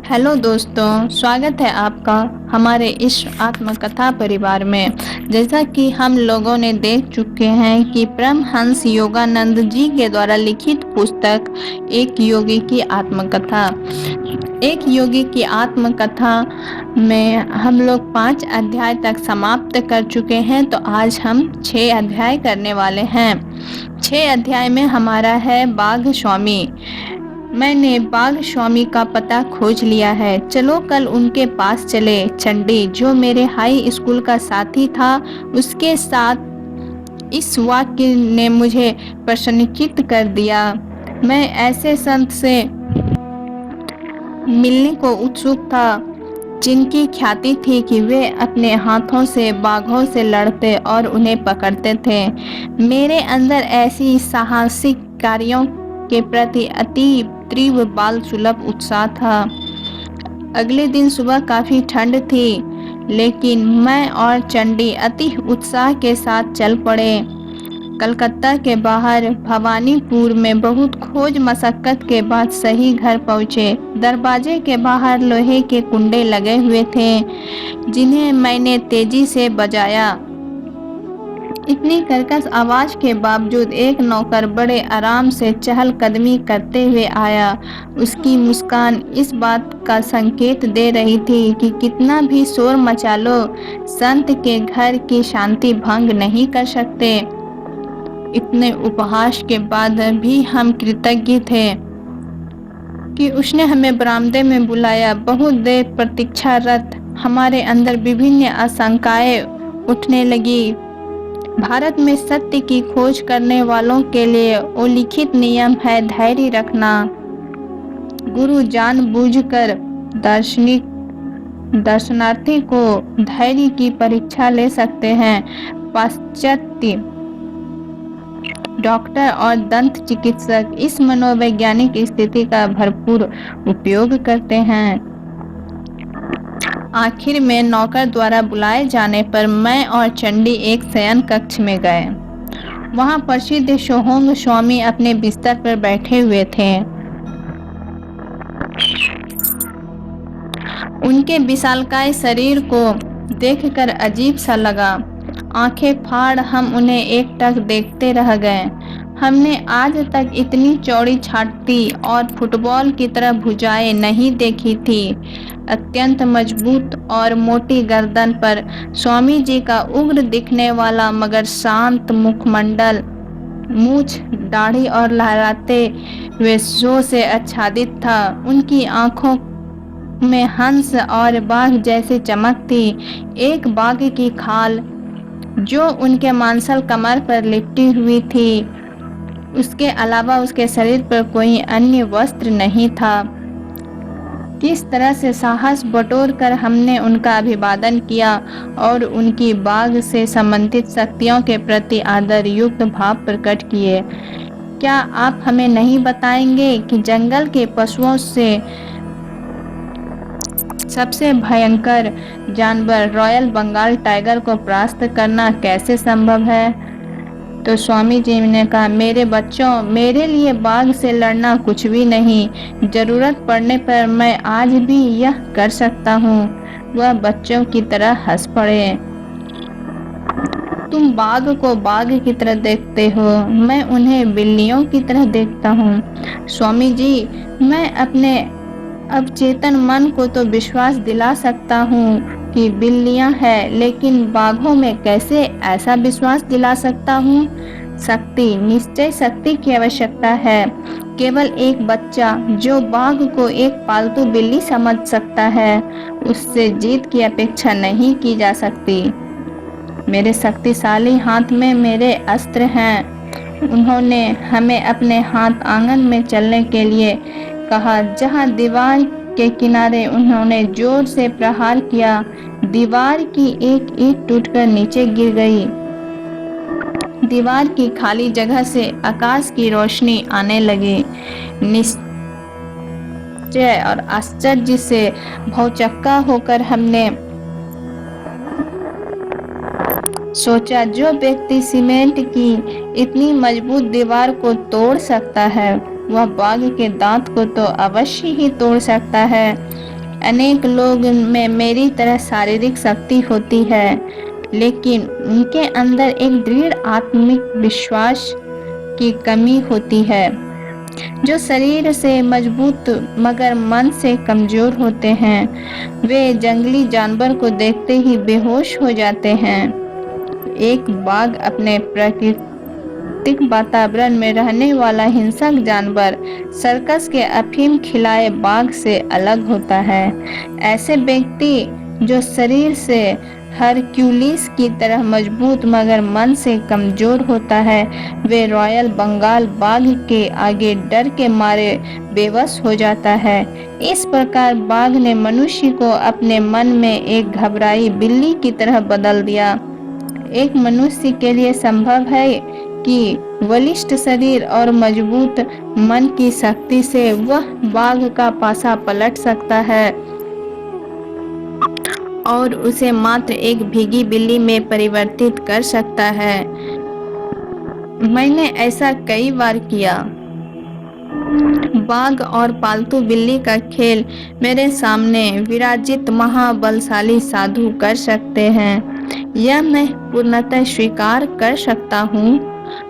Hello दोस्तों, स्वागत है आपका हमारे इस आत्मकथा परिवार में। जैसा कि हम लोगों ने देख चुके हैं कि परमहंस योगानंद जी के द्वारा लिखित पुस्तक एक योगी की आत्मकथा में हम लोग 5 अध्याय तक समाप्त कर चुके हैं। तो आज हम 6 अध्याय करने वाले हैं। 6 अध्याय में हमारा है बाघ स्वामी। मैंने बाघ स्वामी का पता खोज लिया है, चलो कल उनके पास चले। चंडी, जो मेरे हाई स्कूल का साथी था, उसके साथ इस वाक्य ने मुझे प्रसन्नचित्त कर दिया। मैं ऐसे संत से मिलने को उत्सुक था जिनकी ख्याति थी कि वे अपने हाथों से बाघों से लड़ते और उन्हें पकड़ते थे। मेरे अंदर ऐसी साहसिक कार्यों के प्रति अति तीव्र बाल सुलभ उत्साह था। अगले दिन सुबह काफी ठंड थी, लेकिन मैं और चंडी अति उत्साह के साथ चल पड़े। कलकत्ता के बाहर भवानीपुर में बहुत खोज मशक्कत के बाद सही घर पहुँचे। दरवाजे के बाहर लोहे के कुंडे लगे हुए थे, जिन्हें मैंने तेजी से बजाया। इतनी कर्कश आवाज के बावजूद एक नौकर बड़े आराम से चहलकदमी करते हुए आया। उसकी मुस्कान इस बात का संकेत दे रही थी कि कितना भी शोर मचा लो, संत के घर की शांति भंग नहीं कर सकते। इतने उपहास के बाद भी हम कृतज्ञ थे कि उसने हमें बरामदे में बुलाया। बहुत देर प्रतीक्षारत हमारे अंदर विभिन्न आशंकाएं उठने लगी। भारत में सत्य की खोज करने वालों के लिए उल्लिखित नियम है धैर्य रखना। गुरु जानबूझकर दर्शनार्थी को धैर्य की परीक्षा ले सकते हैं। पाश्चात्य डॉक्टर और दंत चिकित्सक इस मनोवैज्ञानिक स्थिति का भरपूर उपयोग करते हैं। आखिर में नौकर द्वारा बुलाए जाने पर मैं और चंडी एक शयन कक्ष में गए। वहां प्रसिद्ध सोहोंग स्वामी अपने बिस्तर पर बैठे हुए थे। उनके विशालकाय शरीर को देखकर अजीब सा लगा। आंखें फाड़ हम उन्हें एकटक देखते रह गए। हमने आज तक इतनी चौड़ी छाती और फुटबॉल की तरह भुजाएं नहीं देखी थी। अत्यंत मजबूत और मोटी गर्दन पर स्वामी जी का उग्र दिखने वाला मगर शांत मुखमंडल, मूछ, दाढ़ी और लहराते हुए शो से आच्छादित था। उनकी आंखों में हंस और बाघ जैसी चमक थी। एक बाघ की खाल जो उनके मांसल कमर पर लिपटी हुई थी, उसके अलावा उसके शरीर पर कोई अन्य वस्त्र नहीं था। किस तरह से साहस बटोर कर हमने उनका अभिवादन किया और उनकी बाघ से संबंधित शक्तियों के प्रति आदर युक्त भाव प्रकट किए। क्या आप हमें नहीं बताएंगे कि जंगल के पशुओं से सबसे भयंकर जानवर रॉयल बंगाल टाइगर को परास्त करना कैसे संभव है? तो स्वामी जी ने कहा, मेरे बच्चों, मेरे लिए बाघ से लड़ना कुछ भी नहीं। जरूरत पड़ने पर मैं आज भी यह कर सकता हूँ। वह बच्चों की तरह हंस पड़े। तुम बाघ को बाघ की तरह देखते हो, मैं उन्हें बिल्लियों की तरह देखता हूँ। स्वामी जी, मैं अपने अवचेतन मन को तो विश्वास दिला सकता हूँ कि बिल्लियां हैं, लेकिन बाघों में कैसे ऐसा विश्वास दिला सकता हूँ? शक्ति, निश्चय शक्ति की आवश्यकता है। केवल एक बच्चा जो बाघ को एक पालतू बिल्ली समझ सकता है, उससे जीत की अपेक्षा नहीं की जा सकती। मेरे शक्तिशाली हाथ में मेरे अस्त्र हैं। उन्होंने हमें अपने हाथ आंगन में चलने के लिए कहा, जहां दीवार के किनारे उन्होंने जोर से प्रहार किया। दीवार की एक ईंट टूटकर नीचे गिर गई। दीवार की खाली जगह से आकाश की रोशनी आने लगी। निश्चय और आश्चर्य से भौचक्का होकर हमने सोचा, जो व्यक्ति सीमेंट की इतनी मजबूत दीवार को तोड़ सकता है, वह बाघ के दांत को तो अवश्य ही तोड़ सकता है। अनेक लोग में मेरी तरह शारीरिक शक्ति होती है, लेकिन उनके अंदर एक दृढ़ आत्मिक विश्वास की कमी होती है। जो शरीर से मजबूत मगर मन से कमजोर होते हैं, वे जंगली जानवर को देखते ही बेहोश हो जाते हैं। एक बाघ अपने प्राकृतिक वातावरण में रहने वाला हिंसक जानवर सर्कस के अफीम खिलाए बाघ से अलग होता है। ऐसे व्यक्ति जो शरीर से हरक्यूलिस की तरह मजबूत मगर मन से कमजोर होता है, वे रॉयल बंगाल बाघ के आगे डर के मारे बेबस हो जाता है। इस प्रकार बाघ ने मनुष्य को अपने मन में एक घबराई बिल्ली की तरह बदल दिया। एक मनुष्य के लिए संभव है कि बलिष्ठ शरीर और मजबूत मन की शक्ति से वह बाघ का पासा पलट सकता है और उसे मात्र एक भीगी बिल्ली में परिवर्तित कर सकता है। मैंने ऐसा कई बार किया। बाघ और पालतू बिल्ली का खेल मेरे सामने विराजित महाबलशाली साधु कर सकते हैं, यह मैं पूर्णतः स्वीकार कर सकता हूँ।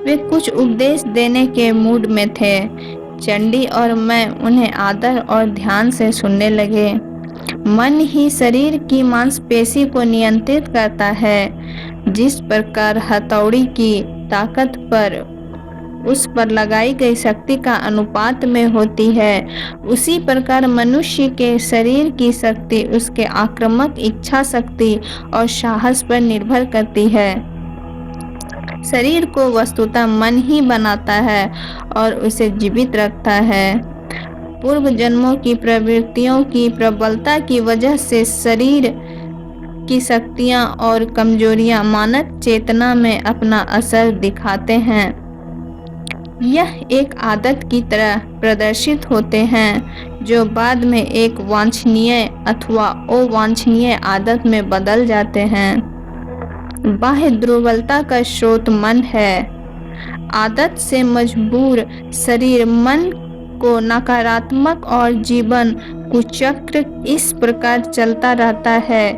वे कुछ उपदेश देने के मूड में थे। चंडी और मैं उन्हें आदर और ध्यान से सुनने लगे। मन ही शरीर की मांसपेशी को नियंत्रित करता है। जिस प्रकार हथौड़ी की ताकत पर उस पर लगाई गई शक्ति का अनुपात में होती है, उसी प्रकार मनुष्य के शरीर की शक्ति उसके आक्रामक इच्छा शक्ति और साहस पर निर्भर करती है। शरीर को वस्तुतः मन ही बनाता है और उसे जीवित रखता है। पूर्व जन्मों की प्रवृत्तियों की प्रबलता की वजह से शरीर की शक्तियां और कमजोरियां मानव चेतना में अपना असर दिखाते हैं। यह एक आदत की तरह प्रदर्शित होते हैं, जो बाद में एक वांछनीय अथवा अवांछनीय आदत में बदल जाते हैं। बाह्य दुर्बलता का स्रोत मन है। आदत से मजबूर शरीर मन को नकारात्मक और जीवन कुचक्र इस प्रकार चलता रहता है।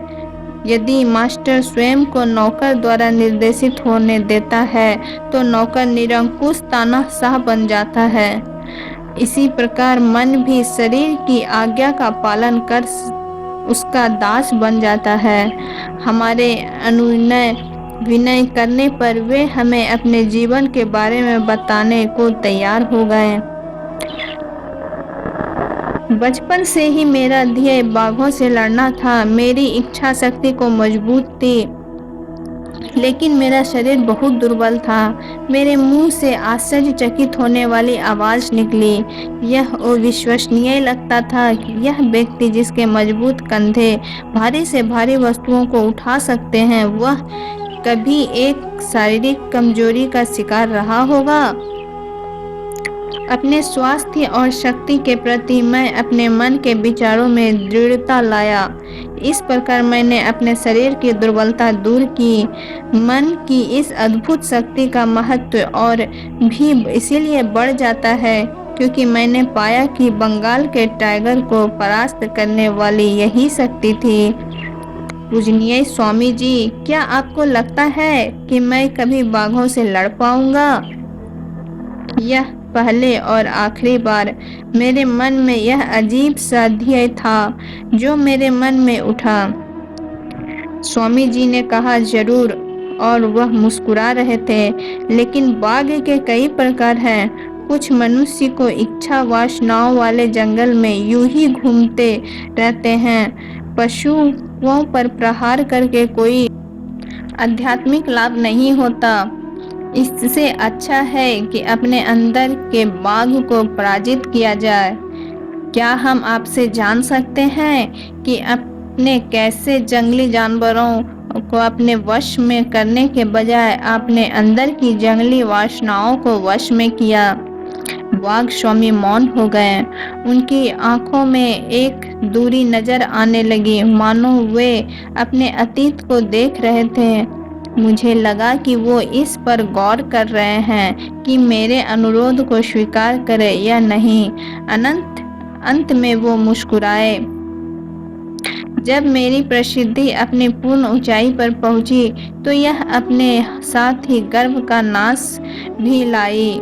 यदि मास्टर स्वयं को नौकर द्वारा निर्देशित होने देता है, तो नौकर निरंकुश तानाशाह बन जाता है। इसी प्रकार मन भी शरीर की आज्ञा का पालन कर उसका दास बन जाता है। हमारे अनुनय विनय करने पर वे हमें अपने जीवन के बारे में बताने को तैयार हो गए। बचपन से ही मेरा ध्येय बाघों से लड़ना था। मेरी इच्छा शक्ति को मजबूत थी, लेकिन मेरा शरीर बहुत दुर्बल था। मेरे मुंह से आश्चर्यचकित होने वाली आवाज निकली। यह अविश्वसनीय लगता था कि यह व्यक्ति जिसके मजबूत कंधे भारी से भारी वस्तुओं को उठा सकते हैं, वह कभी एक शारीरिक कमजोरी का शिकार रहा होगा। अपने स्वास्थ्य और शक्ति के प्रति मैं अपने मन के विचारों में दृढ़ता लाया। इस प्रकार मैंने अपने शरीर की दुर्बलता दूर की। मन की इस अद्भुत शक्ति का महत्व और भी इसीलिए बढ़ जाता है क्योंकि मैंने पाया कि बंगाल के टाइगर को परास्त करने वाली यही शक्ति थी। पूजनीय स्वामी जी, क्या आपको लगता है कि मैं कभी बाघों से लड़ पाऊंगा? यह पहले और आखिरी बार मेरे मन में यह अजीब सा ध्येय था जो मेरे मन में उठा। स्वामी जी ने कहा, जरूर, और वह मुस्कुरा रहे थे। लेकिन बाघ के कई प्रकार हैं। कुछ मनुष्य को इच्छा वासनाओं वाले जंगल में यूं ही घूमते रहते हैं। पशुओं पर प्रहार करके कोई आध्यात्मिक लाभ नहीं होता। इससे अच्छा है कि अपने अंदर के बाघ को पराजित किया जाए। क्या हम आपसे जान सकते हैं कि आपने कैसे जंगली जानवरों को अपने वश में करने के बजाय आपने अंदर की जंगली वासनाओं को वश में किया? बाघ स्वामी मौन हो गए। उनकी आंखों में एक दूरी नजर आने लगी, मानो वे अपने अतीत को देख रहे थे। मुझे लगा कि वो इस पर गौर कर रहे हैं कि मेरे अनुरोध को स्वीकार करें या नहीं। अंत में वो मुस्कुराए। जब मेरी प्रसिद्धि अपनी पूर्ण ऊंचाई पर पहुंची तो यह अपने साथ ही गर्व का नाश भी लाई।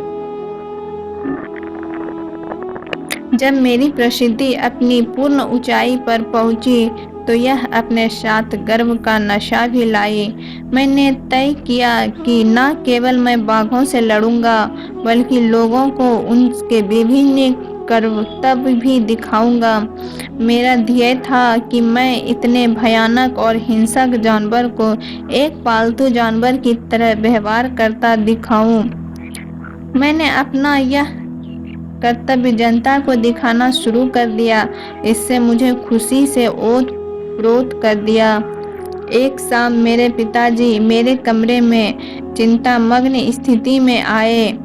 जब मेरी प्रसिद्धि अपनी पूर्ण ऊंचाई पर पहुंची तो यह अपने साथ गर्व का नशा भी लाई। मैंने तय किया कि न केवल मैं बाघों से लड़ूंगा बल्कि लोगों को उनके विभिन्न करतब भी दिखाऊंगा। मेरा ध्येय था कि मैं इतने भयानक और हिंसक जानवर को एक पालतू जानवर की तरह व्यवहार करता दिखाऊं। मैंने अपना यह कर्तव्य जनता को दिखाना शुरू कर दिया। इससे मुझे खुशी से ओत-प्रोत कर दिया। एक शाम मेरे पिताजी मेरे कमरे में चिंतामग्न स्थिति में आए।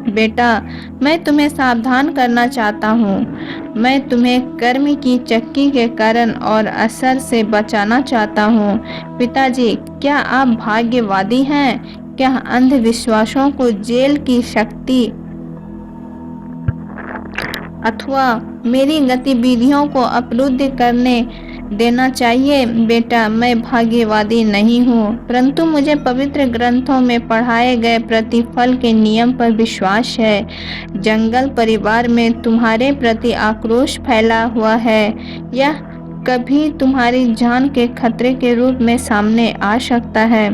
बेटा, मैं तुम्हें सावधान करना चाहता हूँ। मैं तुम्हें कर्म की चक्की के कारण और असर से बचाना चाहता हूँ। पिताजी, क्या आप भाग्यवादी हैं? क्या अंधविश्वासों को जेल की शक्ति अथवा मेरी गतिविधियों को अवरुद्ध करने देना चाहिए? बेटा, मैं भाग्यवादी नहीं हूँ, परंतु मुझे पवित्र ग्रंथों में पढ़ाए गए प्रतिफल के नियम पर विश्वास है। जंगल परिवार में तुम्हारे प्रति आक्रोश फैला हुआ है। यह कभी तुम्हारी जान के खतरे के रूप में सामने आ सकता है।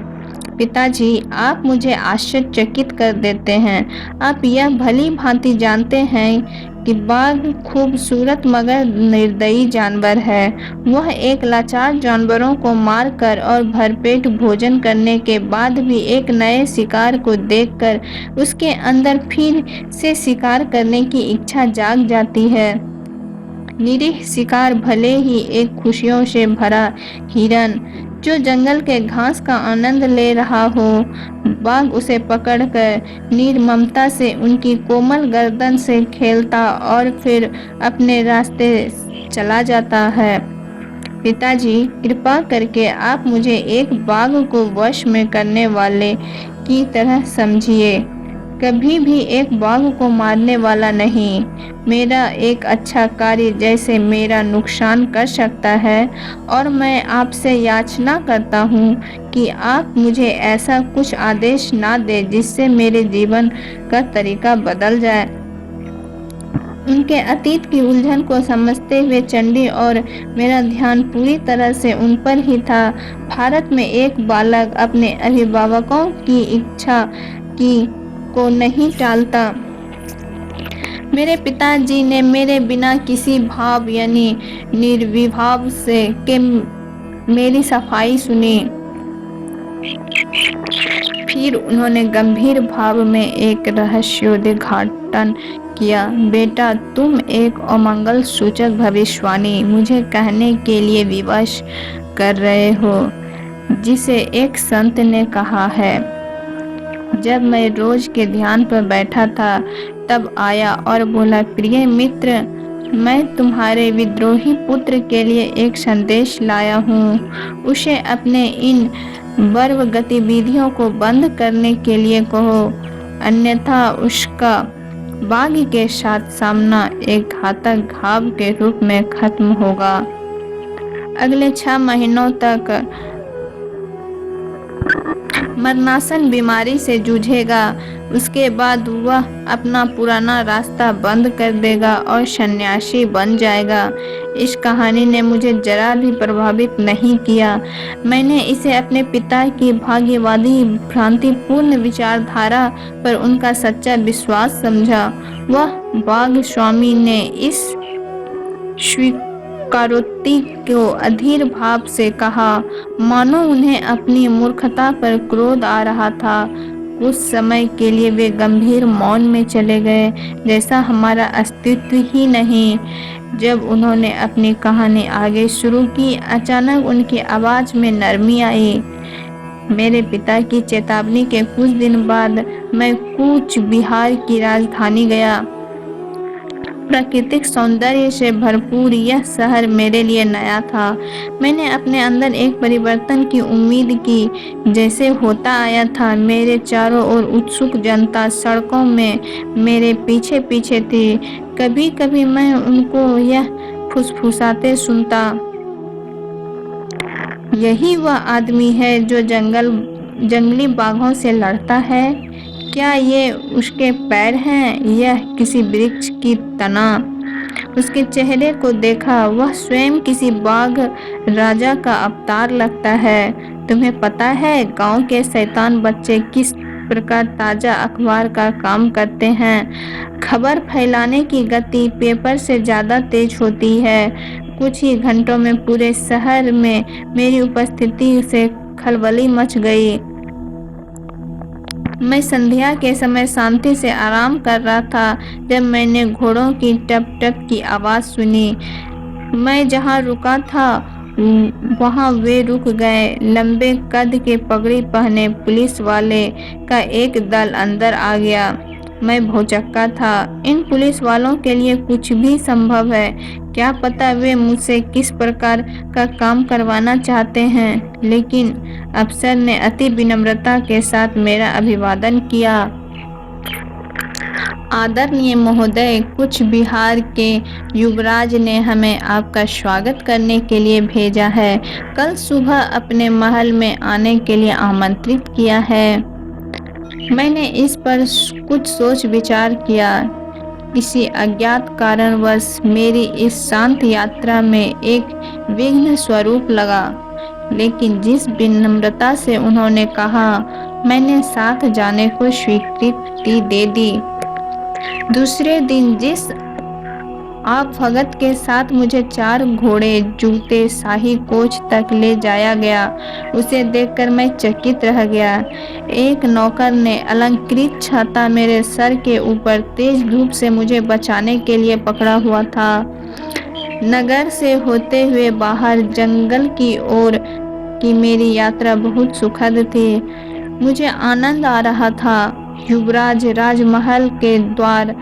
पिताजी, आप मुझे आश्चर्यचकित कर देते हैं। आप यह भली भांति जानते हैं कि बाघ खूबसूरत मगर निर्दयी जानवर है। वह एक लाचार जानवरों को मारकर और भरपेट भोजन करने के बाद भी एक नए शिकार को देखकर उसके अंदर फिर से शिकार करने की इच्छा जाग जाती है। निरीह शिकार भले ही एक खुशियों से भरा हिरन जो जंगल के घास का आनंद ले रहा हो, बाघ उसे पकड़कर निर्ममता से उनकी कोमल गर्दन से खेलता और फिर अपने रास्ते चला जाता है। पिताजी, कृपा करके आप मुझे एक बाघ को वश में करने वाले की तरह समझिए, कभी भी एक बाघ को मारने वाला नहीं। मेरा एक अच्छा कार्य जैसे मेरा नुकसान कर सकता है और मैं आपसे याचना करता हूँ कि आप मुझे ऐसा कुछ आदेश ना दें जिससे मेरे जीवन का तरीका बदल जाए। उनके अतीत की उलझन को समझते हुए चंडी और मेरा ध्यान पूरी तरह से उन पर ही था। भारत में एक बालक अपने अभिभावकों की इच्छा को नहीं टालता। मेरे पिताजी ने मेरे बिना किसी भाव यानी निर्विभाव से के मेरी सफाई सुनी। फिर उन्होंने गंभीर भाव में एक रहस्योद्घाटन किया। बेटा, तुम एक अमंगल सूचक भविष्यवाणी मुझे कहने के लिए विवश कर रहे हो, जिसे एक संत ने कहा है। जब मैं रोज के ध्यान पर बैठा था तब आया और बोला, प्रिय मित्र, मैं तुम्हारे विद्रोही पुत्र के लिए एक संदेश लाया हूँ। उसे अपने इन बर्बर गतिविधियों को बंद करने के लिए कहो, अन्यथा उसका बाघ के साथ सामना एक घातक घाव के रूप में खत्म होगा। अगले 6 महीनों तक मरणासन बीमारी से जूझेगा। उसके बाद वह अपना पुराना रास्ता बंद कर देगा और सन्यासी बन जाएगा। इस कहानी ने मुझे जरा भी प्रभावित नहीं किया। मैंने इसे अपने पिता की भाग्यवादी भ्रांतिपूर्ण विचारधारा पर उनका सच्चा विश्वास समझा। वह बाघ स्वामी ने इस स्वीकारोक्ति को अधीर भाव से कहा, मानो उन्हें अपनी मूर्खता पर क्रोध आ रहा था। कुछ समय के लिए वे गंभीर मौन में चले गए, जैसा हमारा अस्तित्व ही नहीं। जब उन्होंने अपनी कहानी आगे शुरू की, अचानक उनकी आवाज में नरमी आई। मेरे पिता की चेतावनी के कुछ दिन बाद मैं कूच बिहार की राजधानी गया। प्राकृतिक सौंदर्य से भरपूर यह शहर मेरे लिए नया था। मैंने अपने अंदर एक परिवर्तन की उम्मीद की, जैसे होता आया था। मेरे चारों ओर उत्सुक जनता सड़कों में मेरे पीछे पीछे थी। कभी कभी मैं उनको यह फुसफुसाते सुनता, यही वह आदमी है जो जंगली बाघों से लड़ता है। क्या ये उसके पैर हैं? यह किसी वृक्ष की तना? उसके चेहरे को देखा, वह स्वयं किसी बाघ राजा का अवतार लगता है। तुम्हें पता है गांव के शैतान बच्चे किस प्रकार ताजा अखबार का काम करते हैं? खबर फैलाने की गति पेपर से ज्यादा तेज होती है। कुछ ही घंटों में पूरे शहर में मेरी उपस्थिति से खलबली मच गई। मैं संध्या के समय शांति से आराम कर रहा था जब मैंने घोड़ों की टप टप की आवाज सुनी। मैं जहाँ रुका था वहाँ वे रुक गए। लंबे कद के पगड़ी पहने पुलिस वाले का एक दल अंदर आ गया। मैं भौचक्का था। इन पुलिस वालों के लिए कुछ भी संभव है। क्या पता वे मुझसे किस प्रकार का काम करवाना चाहते हैं। लेकिन अफसर ने अति विनम्रता के साथ मेरा अभिवादन किया। आदरणीय महोदय, कुछ बिहार के युवराज ने हमें आपका स्वागत करने के लिए भेजा है। कल सुबह अपने महल में आने के लिए आमंत्रित किया है। मैंने इस पर कुछ सोच विचार किया। किसी अज्ञात कारणवश मेरी इस शांत यात्रा में एक विघ्न स्वरूप लगा, लेकिन जिस विनम्रता से उन्होंने कहा, मैंने साथ जाने को स्वीकृति दे दी। दूसरे दिन जिस आप भगत के साथ मुझे 4 घोड़े, जूते, शाही कोच तक ले जाया गया, उसे देखकर मैं चकित रह गया। एक नौकर ने अलंकृत छाता मेरे सर के ऊपर तेज धूप से मुझे बचाने के लिए पकड़ा हुआ था। नगर से होते हुए बाहर जंगल की ओर की मेरी यात्रा बहुत सुखद थी। मुझे आनंद आ रहा था। युवराज राजमहल के द्वार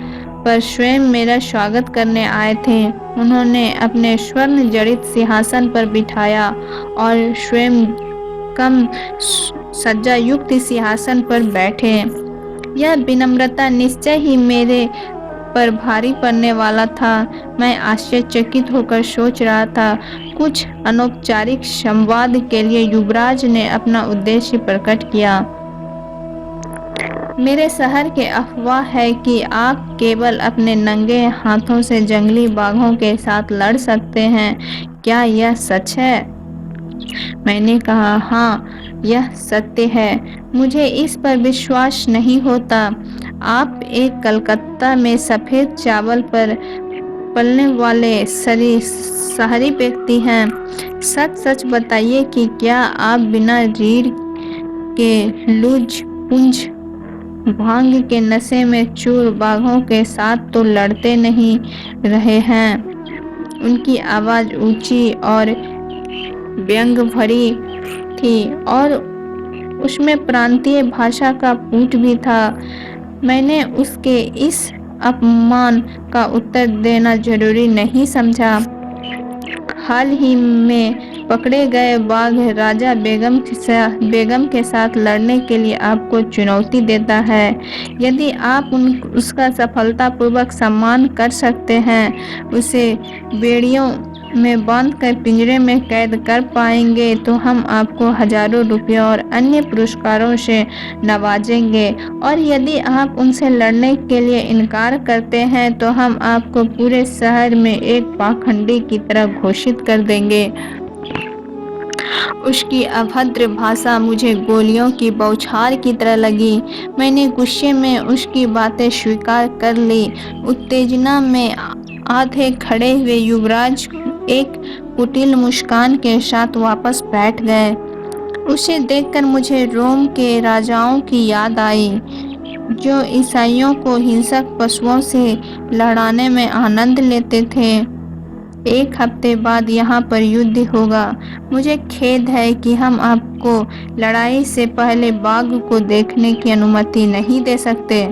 पर स्वयं मेरा स्वागत करने आए थे। उन्होंने अपने स्वर्ण जड़ित सिंहासन पर बिठाया और स्वयं कम सज्जा युक्त सिंहासन पर बैठे। यह विनम्रता निश्चय ही मेरे पर भारी पड़ने वाला था। मैं आश्चर्यचकित होकर सोच रहा था। कुछ अनौपचारिक संवाद के लिए युवराज ने अपना उद्देश्य प्रकट किया। मेरे शहर के अफवाह है कि आप केवल अपने नंगे हाथों से जंगली बाघों के साथ लड़ सकते हैं। क्या यह सच है? मैंने कहा, हाँ, यह सत्य है। मुझे इस पर विश्वास नहीं होता। आप एक कलकत्ता में सफेद चावल पर पलने वाले शहरी व्यक्ति हैं। सच सच बताइए कि क्या आप बिना रीढ़ के लूज पुंज भांग के नशे में चूर बाघों के साथ तो लड़ते नहीं रहे हैं? उनकी आवाज ऊंची और व्यंग भरी थी और उसमें प्रांतीय भाषा का पुट भी था। मैंने उसके इस अपमान का उत्तर देना जरूरी नहीं समझा। हाल ही में पकड़े गए बाघ राजा बेगम के साथ लड़ने के लिए आपको चुनौती देता है। यदि आप उसका सफलतापूर्वक सम्मान कर सकते हैं, उसे बेड़ियों में बांधकर पिंजरे में कैद कर पाएंगे, तो हम आपको हजारों रुपयों और अन्य पुरस्कारों से नवाजेंगे। और यदि आप उनसे लड़ने के लिए इनकार करते हैं, तो हम आपको पूरे शहर में एक पाखंडी की तरह घोषित कर देंगे। उसकी अभद्र भाषा मुझे गोलियों की बौछार की तरह लगी। मैंने गुस्से में उसकी बातें स्वीकार कर ली। उत्तेजना में आधे खड़े हुए युवराज एक कुटिल मुस्कान के साथ वापस बैठ गए। उसे देखकर मुझे रोम के राजाओं की याद आई, जो ईसाइयों को हिंसक पशुओं से लड़ाने में आनंद लेते थे। 1 हफ्ते बाद यहाँ पर युद्ध होगा। मुझे खेद है कि हम आपको लड़ाई से पहले बाघ को देखने की अनुमति नहीं दे सकते।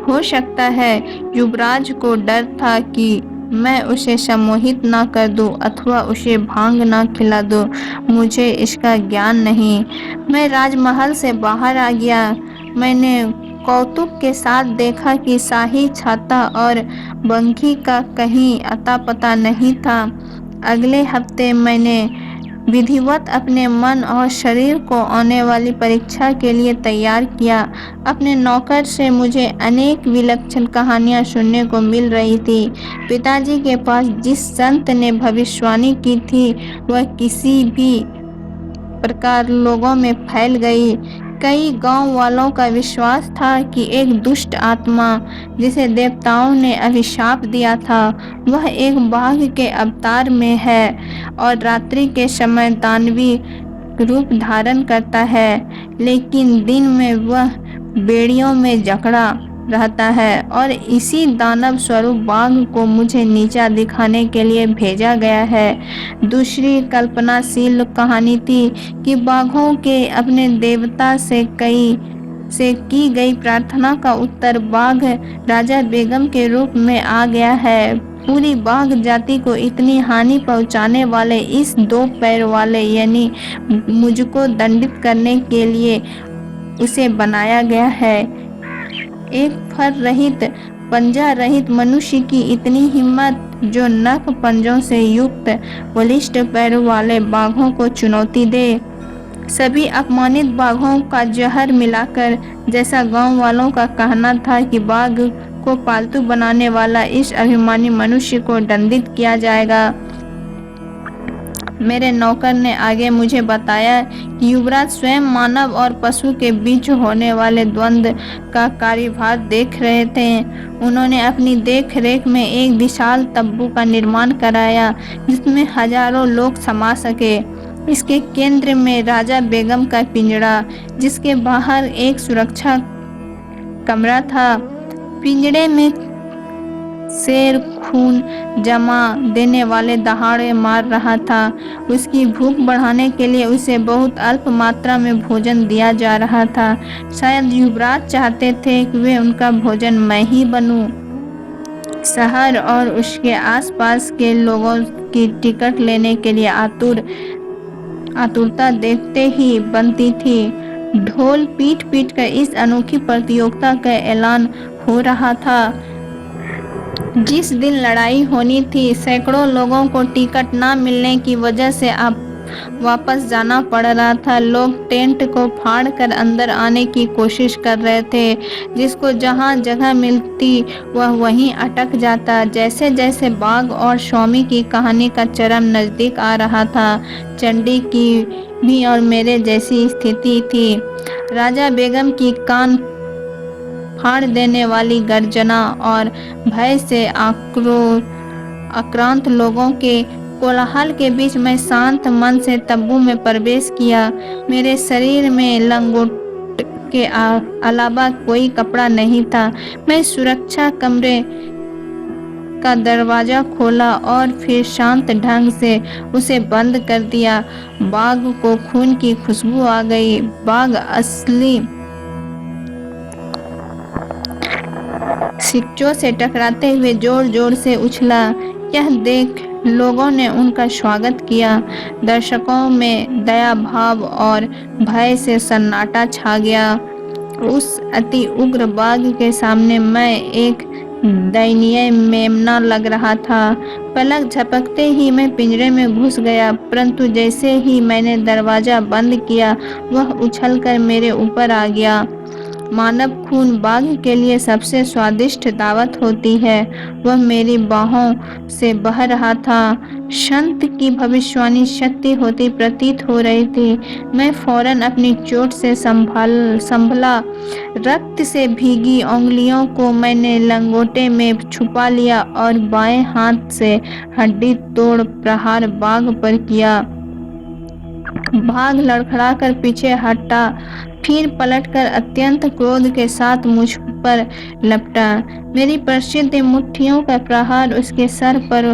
हो सकता है युवराज को डर था कि मैं उसे सम्मोहित ना कर दूं अथवा उसे भांग ना खिला दूं। मुझे इसका ज्ञान नहीं। मैं राजमहल से बाहर आ गया। मैंने कौतुक के साथ देखा कि शाही छाता और बंकी का कहीं अता पता नहीं था। अगले हफ्ते मैंने विधिवत अपने मन और शरीर को आने वाली परीक्षा के लिए तैयार किया। अपने नौकर से मुझे अनेक विलक्षण कहानियां सुनने को मिल रही थी। पिताजी के पास जिस संत ने भविष्यवाणी की थी वह किसी भी प्रकार लोगों में फैल गई। कई गांव वालों का विश्वास था कि एक दुष्ट आत्मा जिसे देवताओं ने अभिशाप दिया था वह एक बाघ के अवतार में है और रात्रि के समय दानवी रूप धारण करता है, लेकिन दिन में वह बेड़ियों में जकड़ा रहता है। और इसी दानव स्वरूप बाघ को मुझे नीचा दिखाने के लिए भेजा गया है। दूसरी कल्पनाशील कहानी थी कि बाघों के अपने देवता से की गई प्रार्थना का उत्तर बाघ राजा बेगम के रूप में आ गया है। पूरी बाघ जाति को इतनी हानि पहुंचाने वाले इस दो पैर वाले यानी मुझको दंडित करने के लिए उसे बनाया गया है। एक फर रहित पंजा रहित मनुष्य की इतनी हिम्मत जो नख पंजों से युक्त बलिष्ठ पैरों वाले बाघों को चुनौती दे। सभी अपमानित बाघों का जहर मिलाकर, जैसा गांव वालों का कहना था कि बाघ को पालतू बनाने वाला इस अभिमानी मनुष्य को दंडित किया जाएगा। मेरे नौकर ने आगे मुझे बताया कि युवराज स्वयं मानव और पशु के बीच होने वाले द्वंद्व का कार्यभार देख रहे थे। उन्होंने अपनी देख रेख में एक विशाल तंबू का निर्माण कराया जिसमें हजारों लोग समा सके। इसके केंद्र में राजा बेगम का पिंजड़ा, जिसके बाहर एक सुरक्षा कमरा था। पिंजड़े में शेर खून जमा देने वाले दहाड़े मार रहा था। उसकी भूख बढ़ाने के लिए उसे बहुत अल्प मात्रा में भोजन दिया जा रहा था। शायद युवराज चाहते थे कि वे उनका भोजन मैं ही बनूं। शहर और उसके आसपास के लोगों की टिकट लेने के लिए आतुरता देखते ही बनती थी। ढोल पीट पीट कर इस अनोखी प्रतियोगिता का ऐलान हो रहा था। जिस दिन लड़ाई होनी थी, सैकड़ों लोगों को टिकट न मिलने की वजह से अब वापस जाना पड़ रहा था। लोग टेंट को फाड़कर अंदर आने की कोशिश कर रहे थे। जिसको जहां जगह मिलती वह वहीं अटक जाता। जैसे जैसे बाघ और स्वामी की कहानी का चरम नजदीक आ रहा था, चंडी की भी और मेरे जैसी स्थिति थी। राजा बेगम की कान फाड़ देने वाली गर्जना और भय से आक्रांत लोगों के कोलाहल के बीच मैं शांत मन से तंबू में प्रवेश किया। मेरे शरीर में लंगोट के अलावा कोई कपड़ा नहीं था। मैं सुरक्षा कमरे का दरवाजा खोला और फिर शांत ढंग से उसे बंद कर दिया। बाघ को खून की खुशबू आ गई। बाघ असली सिक्चों से टकराते हुए जोर जोर से उछला। यह देख लोगों ने उनका स्वागत किया। दर्शकों में दया भाव और भय से सन्नाटा छा गया। उस अति उग्र बाघ के सामने मैं एक दयनीय मेमना लग रहा था। पलक झपकते ही मैं पिंजरे में घुस गया, परंतु जैसे ही मैंने दरवाजा बंद किया वह उछलकर मेरे ऊपर आ गया। मानव खून बाघ के लिए सबसे स्वादिष्ट दावत होती है। वह मेरी बाहों से बह रहा था। संत की भविष्यवाणी सत्य होती प्रतीत हो रही थी। मैं फौरन अपनी चोट से संभला। रक्त से भीगी उंगलियों को मैंने लंगोटे में छुपा लिया और बाएं हाथ से हड्डी तोड़ प्रहार बाघ पर किया। बाघ लड़खड़ाकर पीछे हटा, फिर पलटकर अत्यंत क्रोध के साथ मुझ पर लपटा। मेरी प्रसिद्ध मुट्ठियों का प्रहार उसके सर पर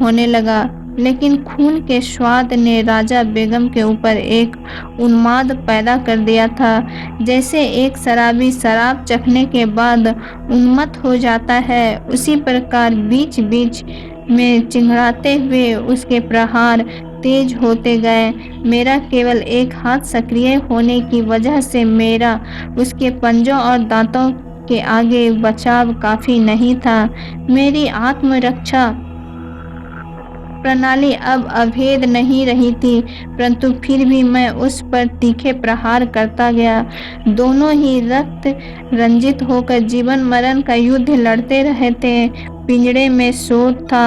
होने लगा, लेकिन खून के स्वाद ने राजा बेगम के ऊपर एक उन्माद पैदा कर दिया था। जैसे एक शराबी शराब चखने के बाद उन्मत्त हो जाता है, उसी प्रकार बीच बीच में चिंघाड़ते हुए उसके प्रहार तेज होते गए। मेरा केवल एक हाथ सक्रिय होने की वजह से मेरा उसके पंजों और दांतों के आगे बचाव काफी नहीं था। मेरी आत्मरक्षा प्रणाली अब अभेद नहीं रही थी, परंतु फिर भी मैं उस पर तीखे प्रहार करता गया। दोनों ही रक्त रंजित होकर जीवन मरण का युद्ध लड़ते रहे थे। पिंजड़े में शोर था,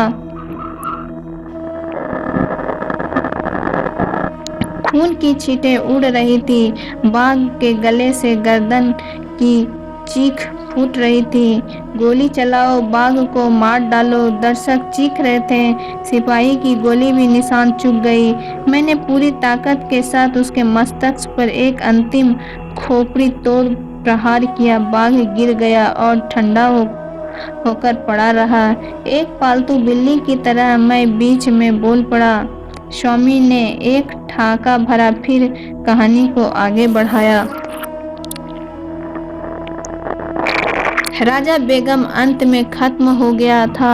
खून की छींटें उड़ रही थी, बाघ के गले से गर्दन की चीख फूट रही थी। गोली चलाओ, बाघ को मार डालो, दर्शक चीख रहे थे। सिपाही की गोली भी निशान चूक गई। मैंने पूरी ताकत के साथ उसके मस्तक पर एक अंतिम खोपड़ी तोड़ प्रहार किया। बाघ गिर गया और ठंडा होकर पड़ा रहा। एक पालतू बिल्ली की तरह मैं बीच में बोल पड़ा। स्वामी ने एक ठाका भरा, फिर कहानी को आगे बढ़ाया। राजा बेगम अंत में खत्म हो गया था।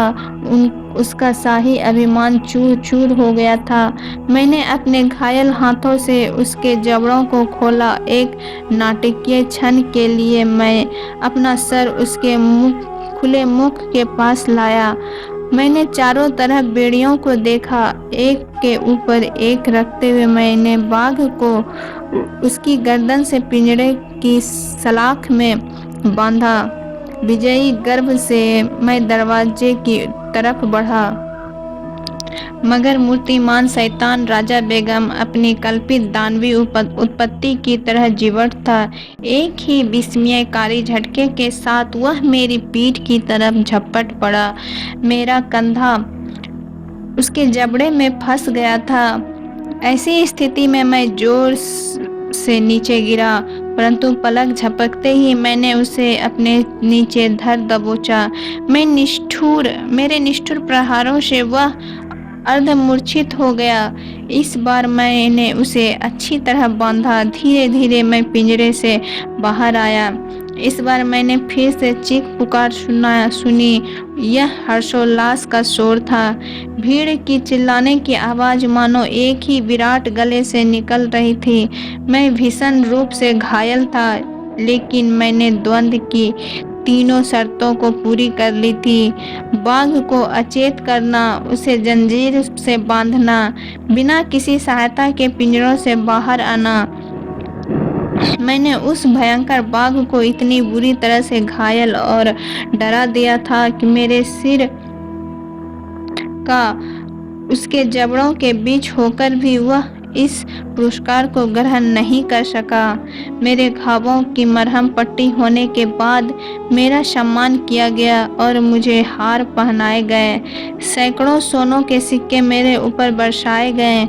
उसका शाही अभिमान चूर चूर हो गया था। मैंने अपने घायल हाथों से उसके जबड़ों को खोला। एक नाटकीय क्षण के लिए मैं अपना सर उसके खुले मुख के पास लाया। मैंने चारों तरफ बेड़ियों को देखा। एक के ऊपर एक रखते हुए मैंने बाघ को उसकी गर्दन से पिंजड़े की सलाख में बांधा। विजयी गर्व से मैं दरवाजे की तरफ बढ़ा, मगर मूर्तिमान शैतान राजा बेगम अपनी कल्पित दानवी उत्पत्ति की तरह जीवट था। एक ही विस्मयकारी झटके के साथ वह मेरी पीठ की तरफ झपट पड़ा। मेरा कंधा उसके जबड़े में फंस गया था। ऐसी स्थिति में मैं जोर से नीचे गिरा, परंतु पलक झपकते ही मैंने उसे अपने नीचे धर दबोचा। मेरे निष्ठुर प्रहारों से वह अर्धमूर्छित हो गया। इस बार मैंने उसे अच्छी तरह बांधा। धीरे धीरे मैं पिंजरे से बाहर आया। इस बार मैंने फिर से चीख पुकार सुनी। यह हर्षोल्लास का शोर था। भीड़ की चिल्लाने की आवाज मानो एक ही विराट गले से निकल रही थी। मैं भीषण रूप से घायल था, लेकिन मैंने द्वंद्व की तीनों शर्तों को पूरी कर ली थी। बाघ को अचेत करना, उसे जंजीर से बांधना, बिना किसी सहायता के पिंजरों से बाहर आना। मैंने उस भयंकर बाघ को इतनी बुरी तरह से घायल और डरा दिया था कि मेरे सिर का उसके जबड़ों के बीच होकर भी वह इस पुरस्कार को ग्रहण नहीं कर सका। मेरे घावों की मरहम पट्टी होने के बाद मेरा सम्मान किया गया और मुझे हार पहनाए गए। सैकड़ों सोनों के सिक्के मेरे ऊपर बरसाए गए।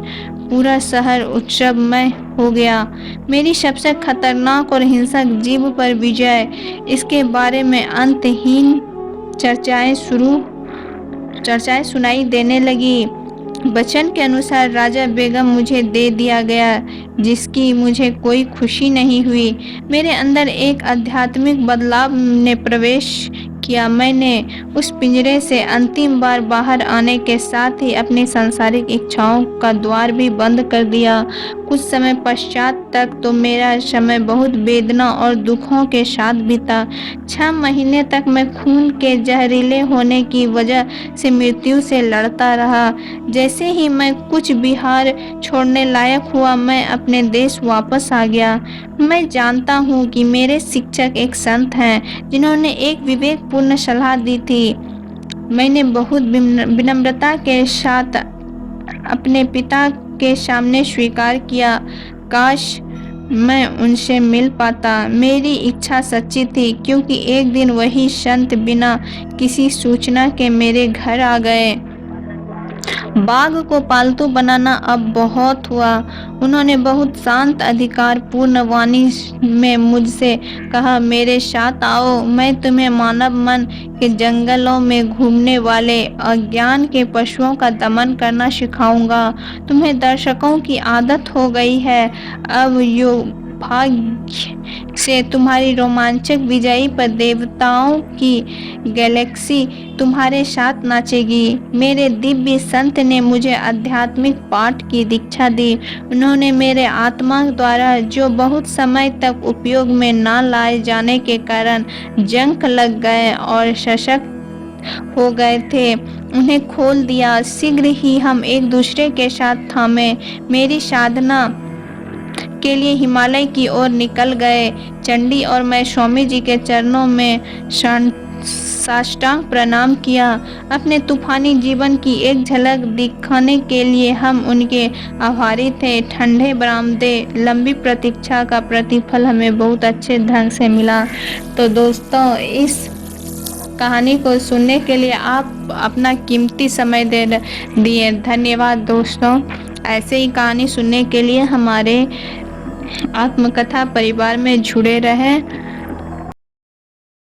पूरा शहर उत्सवमय हो गया। मेरी सबसे खतरनाक और हिंसक जीव पर विजय, इसके बारे में अंतहीन चर्चाएं सुनाई देने लगी। वचन के अनुसार राजा बेगम मुझे दे दिया गया, जिसकी मुझे कोई खुशी नहीं हुई। मेरे अंदर एक आध्यात्मिक बदलाव ने प्रवेश किया। मैंने उस पिंजरे से अंतिम बार बाहर आने के साथ ही अपनी सांसारिक इच्छाओं का द्वार भी बंद कर दिया। कुछ समय पश्चात तक तो मेरा समय बहुत वेदना और दुखों के साथ बीता। 6 महीने तक मैं खून के जहरीले होने की वजह से मृत्यु से लड़ता रहा। जैसे ही मैं कुछ बिहार छोड़ने लायक हुआ, मैं अपने देश वापस आ गया। मैं जानता हूँ कि मेरे शिक्षक एक संत हैं, जिन्होंने एक विवेकपूर्ण सलाह दी थी। मैंने बहुत विनम्रता के साथ अपने पिता के सामने स्वीकार किया। काश मैं उनसे मिल पाता। मेरी इच्छा सच्ची थी, क्योंकि एक दिन वही संत बिना किसी सूचना के मेरे घर आ गए। बाघ को पालतू बनाना अब बहुत हुआ। उन्होंने बहुत शांत अधिकार पूर्ण वाणी में मुझसे कहा, मेरे साथ आओ, मैं तुम्हें मानव मन के जंगलों में घूमने वाले अज्ञान के पशुओं का दमन करना सिखाऊंगा। तुम्हें दर्शकों की आदत हो गई है। अब भाग्य से तुम्हारी रोमांचक विजयी पर देवताओं की गैलेक्सी तुम्हारे साथ नाचेगी। मेरे दिव्य संत ने मुझे आध्यात्मिक पाठ की दीक्षा दी। उन्होंने मेरे आत्मा द्वारा जो बहुत समय तक उपयोग में न लाए जाने के कारण जंक लग गए और सशक्त हो गए थे उन्हें खोल दिया। शीघ्र ही हम एक दूसरे के साथ थामे मेरी साधना के लिए हिमालय की ओर निकल गए। चंडी और मैं स्वामी जी के चरणों में साष्टांग प्रणाम किया। अपने तूफानी जीवन की एक झलक दिखाने के लिए हम उनके आभारी थे। ठंडे बरामदे, लंबी प्रतीक्षा का प्रतिफल हमें बहुत अच्छे ढंग से मिला। तो दोस्तों, इस कहानी को सुनने के लिए आप अपना कीमती समय दे दिए, धन्यवाद दोस्तों। ऐसे ही कहानी सुनने के लिए हमारे आत्मकथा परिवार में जुड़े रहें।